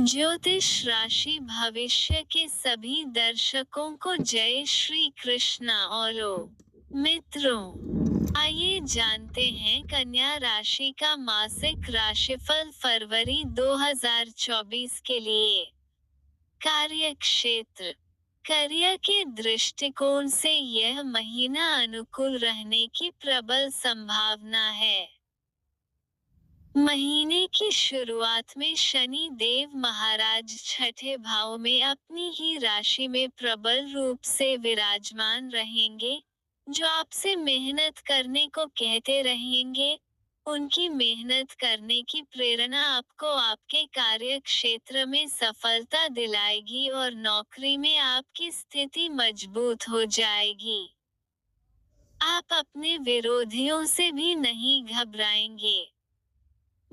ज्योतिष राशि भविष्य के सभी दर्शकों को जय श्री कृष्णा और मित्रों, आइए जानते हैं कन्या राशि का मासिक राशिफल फरवरी 2024 के लिए। कार्य क्षेत्र, करियर के दृष्टिकोण से यह महीना अनुकूल रहने की प्रबल संभावना है। महीने की शुरुआत में शनि देव महाराज छठे भाव में अपनी ही राशि में प्रबल रूप से विराजमान रहेंगे, जो आपसे मेहनत करने को कहते रहेंगे। उनकी मेहनत करने की प्रेरणा आपको आपके कार्य क्षेत्र में सफलता दिलाएगी और नौकरी में आपकी स्थिति मजबूत हो जाएगी। आप अपने विरोधियों से भी नहीं घबराएंगे।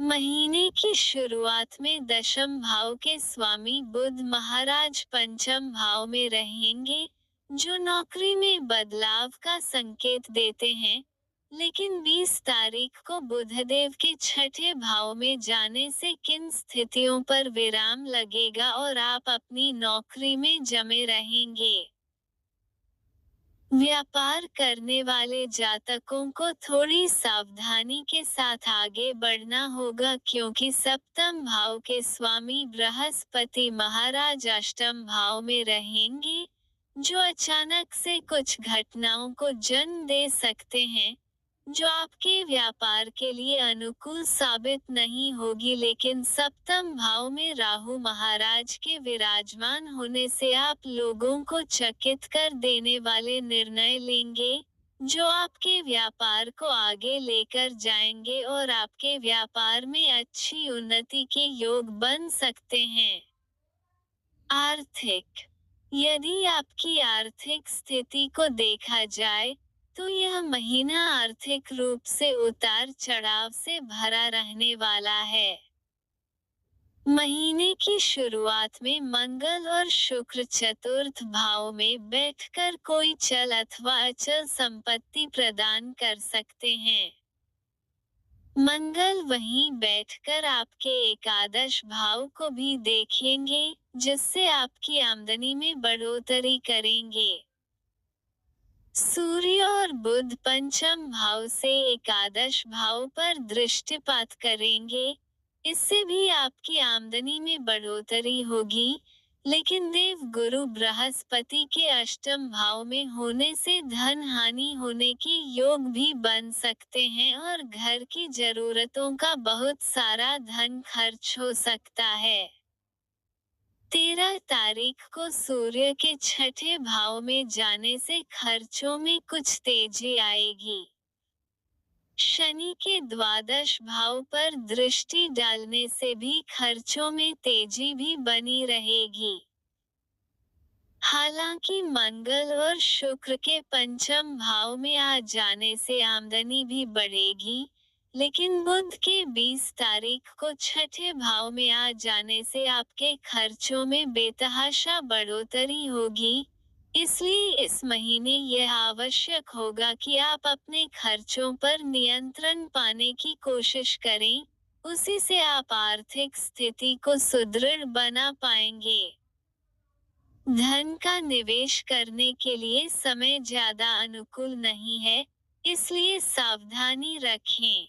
महीने की शुरुआत में दशम भाव के स्वामी बुध महाराज पंचम भाव में रहेंगे, जो नौकरी में बदलाव का संकेत देते हैं। लेकिन 20 तारीख को बुधदेव के छठे भाव में जाने से किन स्थितियों पर विराम लगेगा और आप अपनी नौकरी में जमे रहेंगे। व्यापार करने वाले जातकों को थोड़ी सावधानी के साथ आगे बढ़ना होगा, क्योंकि सप्तम भाव के स्वामी बृहस्पति महाराज अष्टम भाव में रहेंगे, जो अचानक से कुछ घटनाओं को जन्म दे सकते हैं, जो आपके व्यापार के लिए अनुकूल साबित नहीं होगी। लेकिन सप्तम भाव में राहु महाराज के विराजमान होने से आप लोगों को चकित कर देने वाले निर्णय लेंगे, जो आपके व्यापार को आगे लेकर जाएंगे और आपके व्यापार में अच्छी उन्नति के योग बन सकते हैं। आर्थिक, यदि आपकी आर्थिक स्थिति को देखा जाए, तो यह महीना आर्थिक रूप से उतार चढ़ाव से भरा रहने वाला है। महीने की शुरुआत में मंगल और शुक्र चतुर्थ भाव में बैठकर कोई चल अथवा अचल संपत्ति प्रदान कर सकते हैं। मंगल वहीं बैठकर आपके एकादश भाव को भी देखेंगे, जिससे आपकी आमदनी में बढ़ोतरी करेंगे। सूर्य और बुध पंचम भाव से एकादश भाव पर दृष्टिपात करेंगे, इससे भी आपकी आमदनी में बढ़ोतरी होगी। लेकिन देव गुरु बृहस्पति के अष्टम भाव में होने से धन हानि होने के योग भी बन सकते हैं और घर की जरूरतों का बहुत सारा धन खर्च हो सकता है। 13 तारीख को सूर्य के छठे भाव में जाने से खर्चों में कुछ तेजी आएगी। शनि के द्वादश भाव पर दृष्टि डालने से भी खर्चों में तेजी भी बनी रहेगी। हालांकि मंगल और शुक्र के पंचम भाव में आ जाने से आमदनी भी बढ़ेगी, लेकिन बुध के 20 तारीख को छठे भाव में आ जाने से आपके खर्चों में बेतहाशा बढ़ोतरी होगी। इसलिए इस महीने यह आवश्यक होगा कि आप अपने खर्चों पर नियंत्रण पाने की कोशिश करें, उसी से आप आर्थिक स्थिति को सुदृढ़ बना पाएंगे। धन का निवेश करने के लिए समय ज्यादा अनुकूल नहीं है, इसलिए सावधानी रखें।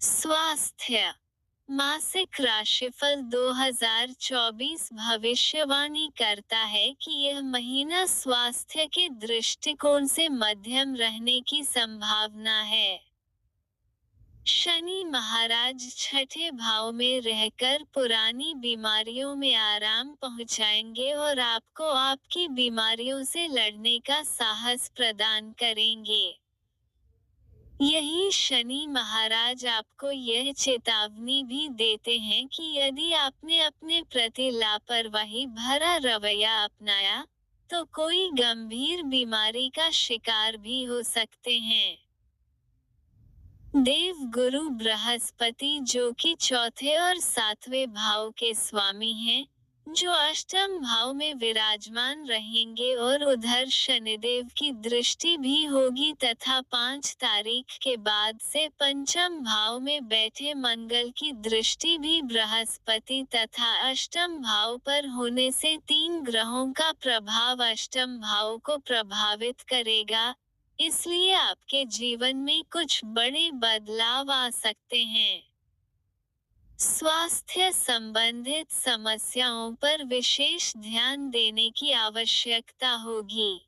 स्वास्थ्य, मासिक राशिफल 2024 भविष्यवाणी करता है कि यह महीना स्वास्थ्य के दृष्टिकोण से मध्यम रहने की संभावना है। शनि महाराज छठे भाव में रहकर पुरानी बीमारियों में आराम पहुंचाएंगे और आपको आपकी बीमारियों से लड़ने का साहस प्रदान करेंगे। यही शनि महाराज आपको यह चेतावनी भी देते हैं कि यदि आपने अपने प्रति लापरवाही भरा रवैया अपनाया, तो कोई गंभीर बीमारी का शिकार भी हो सकते हैं। देव गुरु बृहस्पति, जो कि चौथे और सातवें भाव के स्वामी हैं, जो अष्टम भाव में विराजमान रहेंगे और उधर शनिदेव की दृष्टि भी होगी तथा 5 तारीख के बाद से पंचम भाव में बैठे मंगल की दृष्टि भी बृहस्पति तथा अष्टम भाव पर होने से 3 ग्रहों का प्रभाव अष्टम भाव को प्रभावित करेगा। इसलिए आपके जीवन में कुछ बड़े बदलाव आ सकते हैं। स्वास्थ्य संबंधित समस्याओं पर विशेष ध्यान देने की आवश्यकता होगी।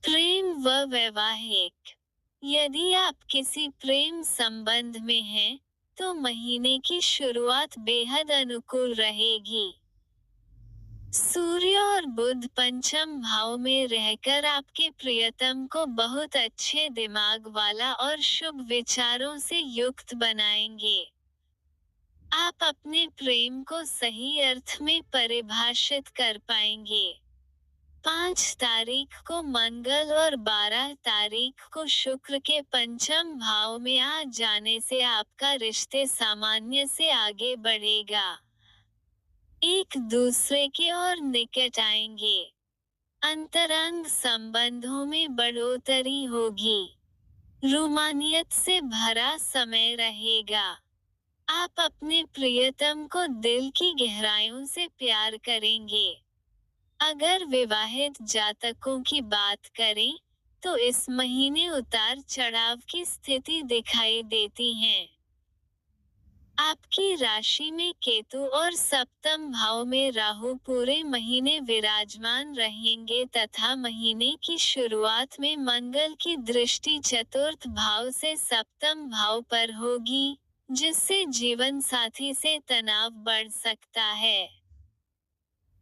प्रेम व वैवाहिक। यदि आप किसी प्रेम संबंध में हैं, तो महीने की शुरुआत बेहद अनुकूल रहेगी। सूर्य और बुध पंचम भाव में रहकर आपके प्रियतम को बहुत अच्छे दिमाग वाला और शुभ विचारों से युक्त बनाएंगे। आप अपने प्रेम को सही अर्थ में परिभाषित कर पाएंगे। 5 तारीख को मंगल और 12 तारीख को शुक्र के पंचम भाव में आ जाने से आपका रिश्ते सामान्य से आगे बढ़ेगा। एक दूसरे के और निकट आएंगे। अंतरंग संबंधों में बढ़ोतरी होगी। रोमानियत से भरा समय रहेगा। आप अपने प्रियतम को दिल की गहराइयों से प्यार करेंगे। अगर विवाहित जातकों की बात करें, तो इस महीने उतार चढ़ाव की स्थिति दिखाई देती है। आपकी राशि में केतु और सप्तम भाव में राहु पूरे महीने विराजमान रहेंगे तथा महीने की शुरुआत में मंगल की दृष्टि चतुर्थ भाव से सप्तम भाव पर होगी, जिससे जीवन साथी से तनाव बढ़ सकता है।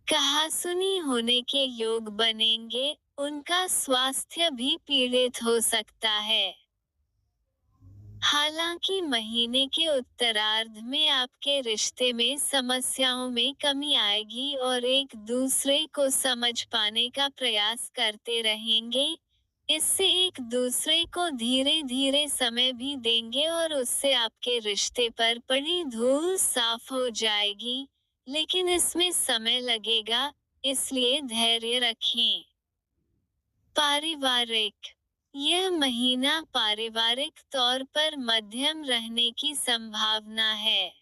कहासुनी होने के योग बनेंगे, उनका स्वास्थ्य भी पीड़ित हो सकता है। हालांकि महीने के उत्तरार्ध में आपके रिश्ते में समस्याओं में कमी आएगी और एक दूसरे को समझ पाने का प्रयास करते रहेंगे। इससे एक दूसरे को धीरे धीरे समय भी देंगे और उससे आपके रिश्ते पर पड़ी धूल साफ हो जाएगी, लेकिन इसमें समय लगेगा, इसलिए धैर्य रखें। पारिवारिक। यह महीना पारिवारिक तौर पर मध्यम रहने की संभावना है।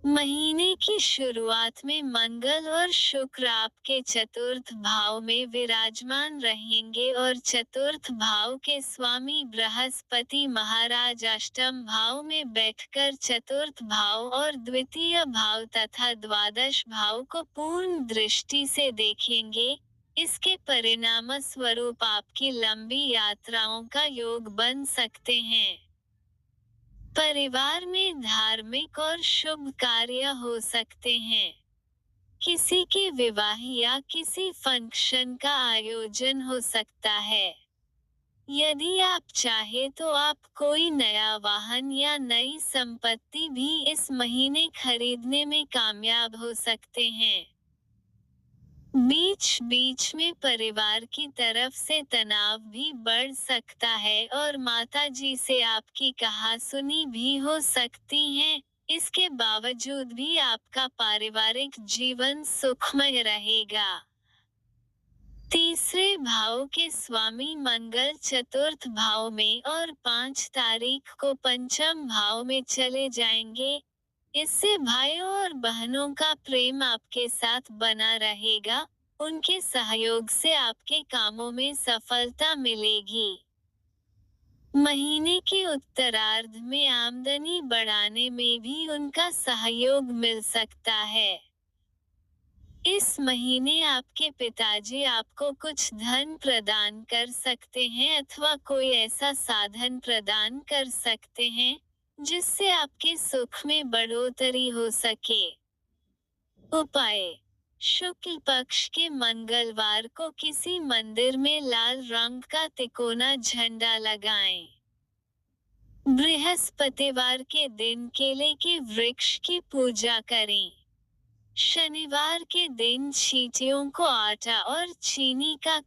महीने की शुरुआत में मंगल और शुक्र आपके चतुर्थ भाव में विराजमान रहेंगे और चतुर्थ भाव के स्वामी बृहस्पति महाराज अष्टम भाव में बैठकर चतुर्थ भाव और द्वितीय भाव तथा द्वादश भाव को पूर्ण दृष्टि से देखेंगे। इसके परिणाम स्वरूप आपकी लंबी यात्राओं का योग बन सकते हैं। परिवार में धार्मिक और शुभ कार्य हो सकते हैं। किसी के विवाह या किसी फंक्शन का आयोजन हो सकता है। यदि आप चाहे तो आप कोई नया वाहन या नई संपत्ति भी इस महीने खरीदने में कामयाब हो सकते हैं। बीच बीच में परिवार की तरफ से तनाव भी बढ़ सकता है और माताजी से आपकी कहासुनी भी हो सकती है। इसके बावजूद भी आपका पारिवारिक जीवन सुखमय रहेगा। तीसरे भाव के स्वामी मंगल चतुर्थ भाव में और 5 तारीख को पंचम भाव में चले जाएंगे। इससे भाइयों और बहनों का प्रेम आपके साथ बना रहेगा, उनके सहयोग से आपके कामों में सफलता मिलेगी। महीने के उत्तरार्ध में आमदनी बढ़ाने में भी उनका सहयोग मिल सकता है। इस महीने आपके पिताजी आपको कुछ धन प्रदान कर सकते हैं अथवा कोई ऐसा साधन प्रदान कर सकते हैं, जिससे आपके सुख में बढ़ोतरी हो सके। उपाय। शुक्ल पक्ष के मंगलवार को किसी मंदिर में लाल रंग का तिकोना झंडा लगाएं। बृहस्पतिवार के दिन केले के वृक्ष की पूजा करें। शनिवार के दिन चींटियों को आटा और चीनी का